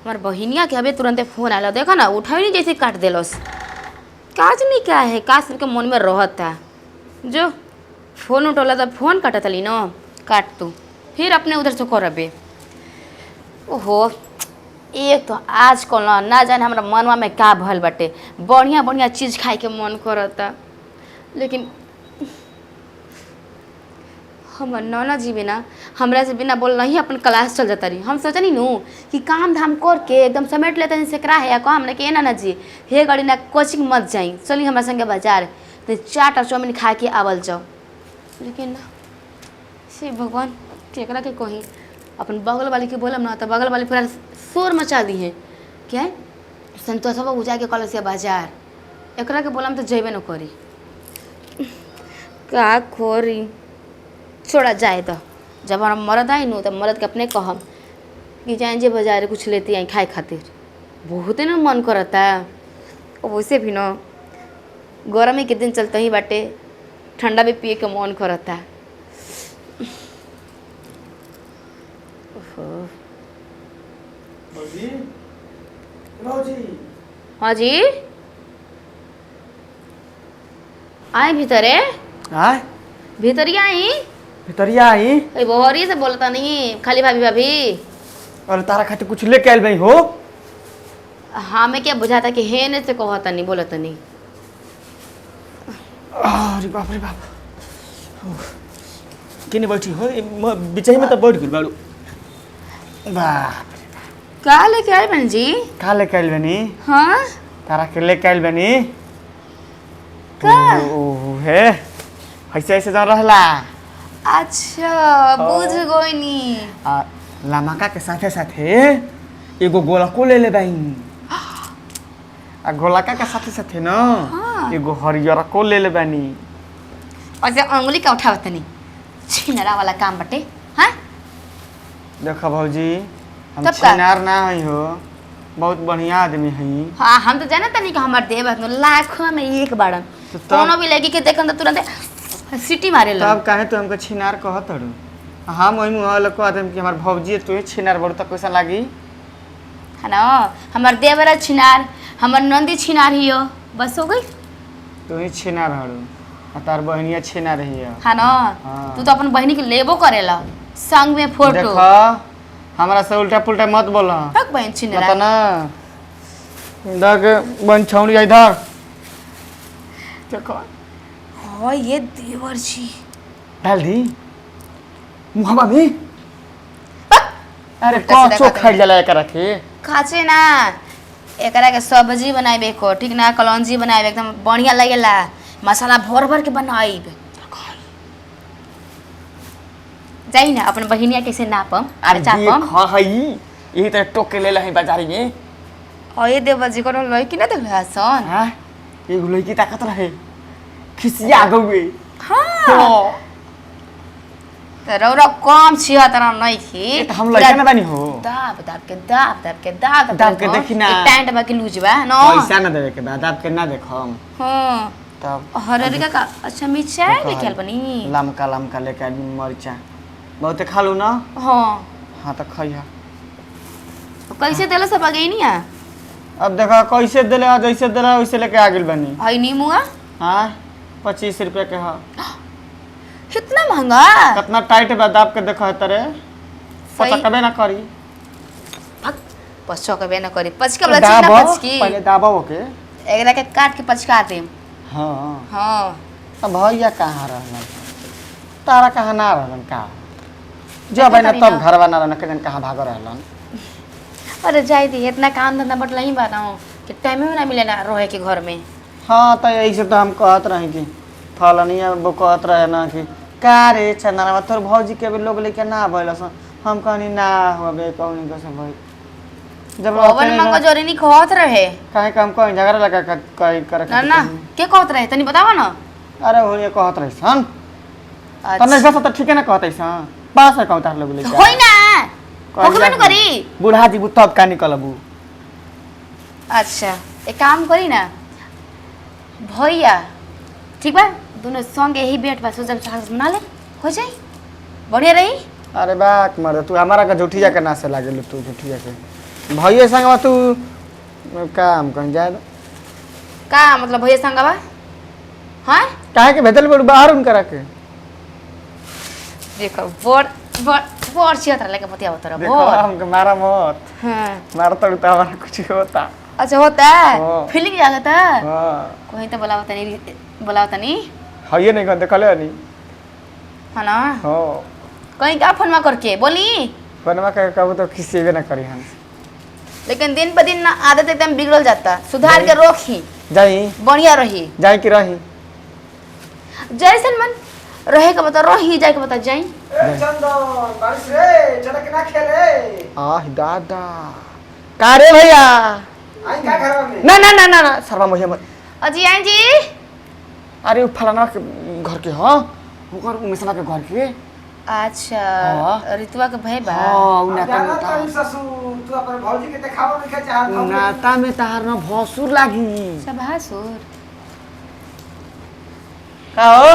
हमार बहिनिया के अबे तुरंते फोन आया देखा ना उठाई नहीं जैसे काट दिलस काज नहीं क्या है का सबके मन में रहता जो फोन उठौला तो फोन काटत ली न काट तू फिर अपने उधर से करबे ओहो एक तो आजकल ना जाने हमारा मनवा में का भल बाटे बढ़िया बढ़िया चीज़ खाए के मन करता लेकिन हमर नौना जी बिना हमरा से बिना बोल नहीं अपन क्लास चल जाता रही हम सोचनी नू कि काम धाम करके एकदम समेट लेते हैं सेकरा है कहा हमने के ना जी हे गाड़ी ना कोचिंग मत जाई चली हमारे संगे बाजार तो 4 चाउमीन खा के आवल जाओ लेकिन ना से भगवान केकरा के कहीं अपन बगल वाली के बोलम ना तो बगल वाली पूरा शोर मचा दी है क्या संतोष बाबू जाके कल से बाजार एकरा के बोलम तो जेबे न करी का खोरी छोड़ा जाए तो जब हमारा मर्द आई नो तो मर्द के अपने कहम कि जाए जे बाजार कुछ लेते आई खाए खातिर बहुत ना मन करता और वैसे भी ना गर्मी के दिन चलते ही बाटे ठंडा भी पिए के मन करता हाँ जी आए भीतर आए भीतरिया आई भितरिया आई बहरी से बोलता नहीं खाली भाभी भाभी और तारा खातिर कुछ लेके आइल भाई हो हाँ मैं क्या बुझाता कि हे ने से कहता नहीं बोलता नहीं अरे बाप रे बाप किने बैठी हो बिचाई में तो बैठ गइल बाड़ू बाप का लेके आए बहन जी का लेके आइल बनी हाँ तारा के लेके आइल बनी का ओ हे ऐसे ऐसे जान रहला अच्छा बुझ गइनी आ लामाका के साथे साथे एगो गोलको ले ले बाई आ गोलका के साथे साथे न हाँ। एगो हरियर को ले ले बानी और जब अंगुली का उठावत नहीं छिनरा वाला काम बटे हाँ देखा भौजी हम तब का? छिनार ना हई हो बहुत बढ़िया आदमी हई हाँ हम तो जानता नहीं कि हमार देह बहन लाखों में एक बारन तो तब- कोनो भी लड़की के देखन तो तुरंत सीटी मारे लो तब काहे तू हमको छिनार कहत हड़ू हम ओइ मुंह वाला कहत हम कि हमार भौजी तू छिनार बड़ू त कैसा लागी है ना हमार देवरा छिनार हमार नंदी छिनार हियो बस हो गई तू ही छिनार हड़ू आ तार बहनिया छिनार हिया है ना हाँ। तू तो अपन बहनी के लेबो करेला संग में फोटो देखा हमरा से उल्टा पुल्टा मत बोला पक बहन छिनरा पता ना देख बन छौड़ी इधर देखो हाँ ये देवर जी डाल दी मुहबा में पक! अरे उल्टा कौन सीधा चोख कर खाई जाला एकरा के खाचे ना एकरा के सब्जी बनाइबे को ठीक ना कलौंजी बनाइबे एकदम बढ़िया लगेला मसाला भर भर के बनाइबे जाई ना अपन बहिनिया कैसे नापम अरे चापम देख हई यही तरह टोके ले लही बाजारी में ओए देवर जी कोनो लड़की ना देखला सन हां एगो लड़की ताकत रहे खिसिया गए हाँ त रौरा कम छिया तरह नहीं थी ये तो हम लड़का ना बानी हो दाब दाब के दाब दाब के दाब दाब के देखी ना। पैंट बाकी लूज बा नो पैसा ना देवे के बाद आप के ना देखम हां तब हररिका का अच्छा मिर्चाई देखो लेके आल हई, बनी लमका लमका लेके आदमी मरचा बहुते खा लू ना हां हाँ तो खइहा कैसे देला सब अगेनिया अब देखा कैसे दिले जैसे दिला वैसे लेके आ गेल बनी हई नीमुआ हाँ 25 रुपया के हाँ कितना महंगा कितना टाइट बा दाब के देखा तरे सही। पता कबे ना करी भक पछो के बेना करी पचका वाला दाबो, चिकना पचकी पहले दाबो के एकरा के काट के पचका दे हाँ हां अब भैया कहाँ रहलन तारा कहाँ ना रहलन का जब ना तब घर बना रहलन के कहाँ भाग रहलन अरे जाई दी इतना काम धंधा बटला ही बताऊं कि टाइम में ना मिले ना रहे के घर में हाँ तो ऐसे तो हम कहत रहे कि फलनिया वो कहत रहे ना कि का रे चंदना तोर भौजी के भी लोग लेके ना भइल हम कहनी ना होबे कौन कैसे भइल जब ओवन में को जोरी नहीं कहत रहे काहे काम कोई झगड़ा लगा कई करे ना ना के कहत रहे तनी बतावा ना अरे हो ये कहत रहे सन अच्छा तने जैसा तो ठीक है ना कहत सन पास है कहता लोग लेके होई ना होकबे न करी बूढ़ा जी तब का निकलबू अच्छा एक काम करी ना भैया ठीक बा दोनों संग यही बेट बा सोचब चाहत बना ले हो जाई बढ़िया रही अरे बाक मर तू हमारा का झूठी जाके ना से लागे तू झूठी जाके भैया संग तू काम कहीं जाए का मतलब भैया संगवा हाँ काहे के भेजल बड़ बाहर उनका रखे देखो बोर बोर बोर छियत लेके पतिया उतर देखो बोर हमके मारा मत हाँ मारा तो हमारा कुछ होता अच्छा होता है हाँ। फीलिंग जागता हाँ कोई तो बुलावता नहीं हइये नहीं कहते कले नहीं है ना हो कहीं का फोन करके बोली बनवा के कहबो तो खिसेबे ना करी हम लेकिन दिन पर दिन ना आदत एकदम बिगड़ल जाता सुधार के रोकी जाई बढ़िया रही जाई कि रही जैसन मन रहे के बता रही जाए के बता जाई चंदन बारिश रे चल के ना खेले आह दादा का रे भैया आई का घर में ना ना ना ना ना सरवा मोहे मत अजी आई जी अरे उ फलाना के घर के हां ओकर मिसना के घर के अच्छा हाँ। रितुआ के भाई बा हां उ नाता में तारी ससुर तू अपन भौजी के देखावो नहीं के चाहत उ नाता में तार ना भसुर लागी सब हासुर का हो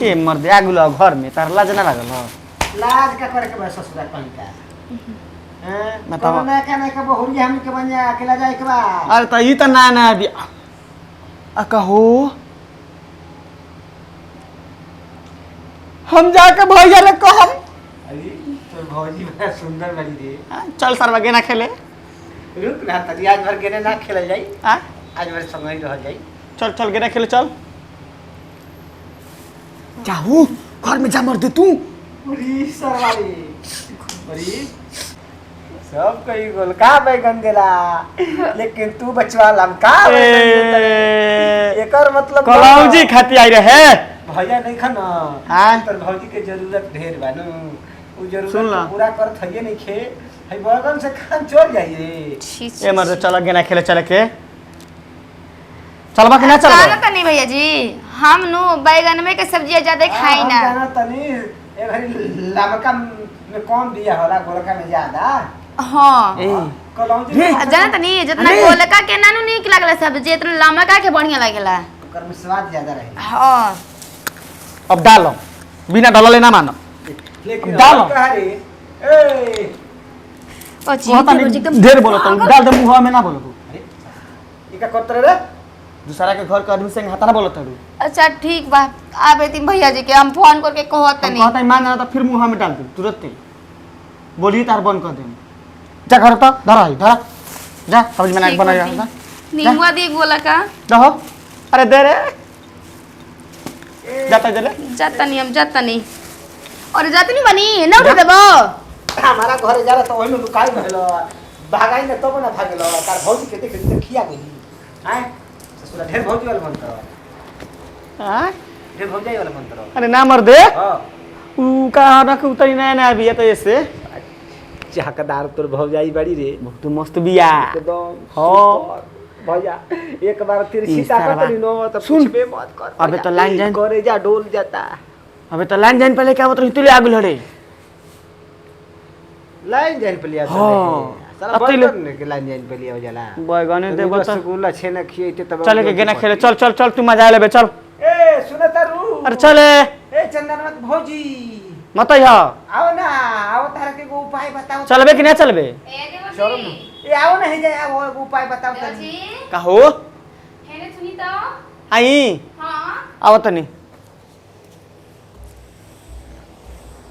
ए मर दे आगुला घर में तार लाज ना लागल हो लाज का करे के बा ससुरा कहीं का हैं बताओ। कोरोना का ना के बहुरी हम के बनिया अकेला जाए के बा अरे त ई त ना ना भी आ कहो हम जाके भैया रे कहम अरे तो भौजी बड़ा सुंदर बनी रे चल सरवा गेना खेले रुक ना तनी आज भर गेने ना खेल जाई आ आज भर संग ही रह जाई चल चल गेना खेले चल जाहू घर में जा मर दे तू पूरी सरवारी पूरी सब कई गोल का बैगन देला लेकिन तू बचवा लम का एकर मतलब कलाऊ जी खाती आई रहे भैया नहीं खाना हाँ। तर भौजी के जरूरत ढेर बा नु उ जरूरत सुन ला। को पूरा कर थइए नहीं खे हई बैगन से खान चल जाइए ए मर दे चल गेना खेले चले के चलबा कि ना चलबा जाना तो नहीं भैया जी हम नु बैगन में के सब्जियां ज्यादा खाई ना जाना तनी ए भरी लमका में कौन दिया होला गोलका में ज्यादा हाँ ए कलौजी रे। जाना तो नहीं जितना अरे। गोलका के नानू निक लागला सब्जी इतना लमका के बढ़िया लागला ओकर में स्वाद ज्यादा रहे हाँ अब डालो बिना डलले ना मानो लेकिन डालो। हम कहा रे ए ओ कहता चीज नहीं ढेर बोलो तो डाल दे मुंह में ना बोलो तू अरे ई का करत रे दूसरा के घर के आदमी से हाथा ना बोलो तू अच्छा ठीक बा आबे तीन भैया जी के हम फोन करके कहत नहीं कहता है मान तो फिर मुंह में डाल दे तुरंत ही बोली तार बंद कर दे जा घर तो धरा धरा जा सब्जी बना के बना जा नींबुआ दी गोलका रहो अरे दे रे जाता जले जाता नहीं हम जाता नहीं और जाती नहीं बनी ना उठा देबो हमारा घरे जाला तो ओहिमे लुकाई रहलो भागाई न तब ना भागलो तार भौजी के देख देख खिया गेली हैं ससुरा ढेर भौजी वाला मन करो हां ढेर भौजी वाला मन करो अरे ना मर दे हां ऊ का रख उतरी ना ना अभी तो ऐसे चाहकदार तोर भौजाई बड़ी रे बहुत मस्त बिया एकदम हाँ। भैया एक बार तिरछी ई सारा ताकत नहीं नो तो सुन। पूछबे मत कर अबे तो लाइन जाइन। करे जा डोल जाता अबे तो लाइन जाइन पहले क्या बता तुले आगु लड़े लाइन जाइन पे लिया हाँ। साला अब तो ले- बर्तन के लाइन जाइन पे लिया हो जाला बैगने दे बता रसगुल्ला छेना खिएते तब चले के गेना खेले चल चल चल तू मजा लेबे चल ए सुन तारू अरे चले ए चंदनवत भौजी मत या आओ ना आओ तारा के को उपाय बताओ चलबे कि ना चलबे चलो ना ए आओ ना हे जाए आओ एगो उपाय बताओ तनी कहो हेने सुनी तो आई हां आओ तनी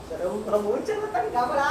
चलो हम चलो तनी घबरा